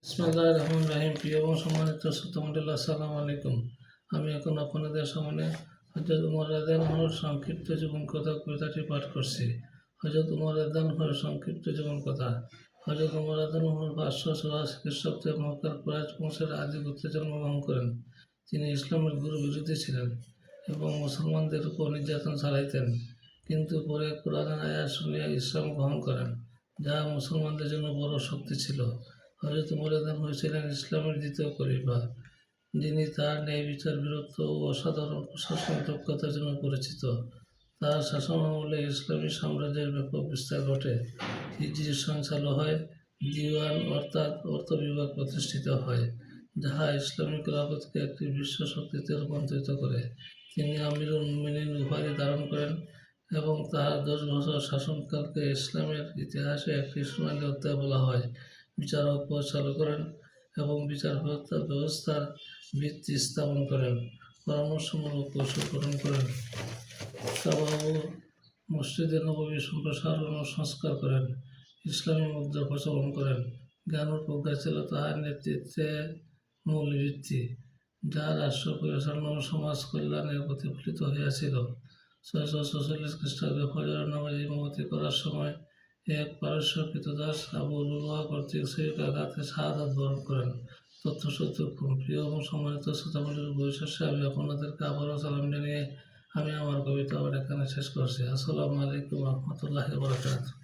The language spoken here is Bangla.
বিসমিল্লাহির রহমানির রহিম। প্রিয় এবং সম্মানিত শ্রোতামণ্ডলী, আসসালামু আলাইকুম। আমি এখন আপনাদের সামনে হযরত উমর রাদিয়াল্লাহু আনহুর সংক্ষিপ্ত জীবন কথা কবিতাটি পাঠ করছি। হযরত উমর রাদিয়াল্লাহু আনহুর সংক্ষিপ্ত জীবন কথা। হযরত উমর রাদিয়াল্লাহু আনহু 584 খ্রিস্টাব্দে মক্কার কুরাইশ বংশের আদি গোত্রে জন্মগ্রহণ করেন। তিনি ইসলামের গুরু বিরোধী ছিলেন এবং মুসলমানদের উপর নির্যাতন চালাইতেন, কিন্তু পরে কোরআনের আয়াত শুনিয়া ইসলাম গ্রহণ করেন, যা মুসলমানদের জন্য বড় শক্তি ছিল। হযরত উমর রাদিয়াল্লাহু আনহু ছিলেন ইসলামের দ্বিতীয় খলিফা, যিনি তার ন্যায় বিচার, বীরত্ব ও অসাধারণ প্রশাসনিক দক্ষতার জন্য পরিচিত। তার শাসনামলে ইসলামী সাম্রাজ্যের ব্যাপক বিস্তার ঘটে। হিজরি সন চালু হয়, দিওয়ান অর্থাৎ অর্থ বিভাগ প্রতিষ্ঠিত হয়, যাহা ইসলামী খেলাফতকে একটি বিশ্ব শক্তিতে রূপান্তরিত করে। তিনি আমিরুল মুমিনিন উপাধি ধারণ করেন এবং তার 10 বছর শাসনকালকে ইসলামের ইতিহাসে একটি সোনালী অধ্যায় বলা হয়। বিচারক পদ চালু করেন এবং বিচার ব্যবস্থার ভিত্তি স্থাপন করেন। পরামর্শমূলক কৌশল গঠন করেন। কাবা ও মসজিদে নববী সম্প্রসারণ ও সংস্কার করেন। ইসলামী মুদ্রা প্রচলন করেন। জ্ঞান ও প্রজ্ঞা ছিল তাহার নেতৃত্বে মূল ভিত্তি, যা রাষ্ট্র পরিচালনা ও সমাজ কল্যাণে প্রতিফলিত হইয়াছিল। 646 খ্রিস্টাব্দে ফজরের নামাজে ইমামতি করার সময় এক পারস্য কৃতদাস আবু লুলুয়া কর্তৃক ছুরিকাঘাতে শাহাদাত বরণ করেন। তথ্যসূত্র: প্রিয় এবং সম্মানিত শ্রোতামণ্ডলীর পরিশেষে আমি আপনাদেরকে আবারও সালাম জানিয়ে আমি আমার কবিতা আবার এখানে শেষ করছি। আসসালামু আলাইকুম ওয়া রাহমাতুল্লাহি ওয়া বারাকাতুহু।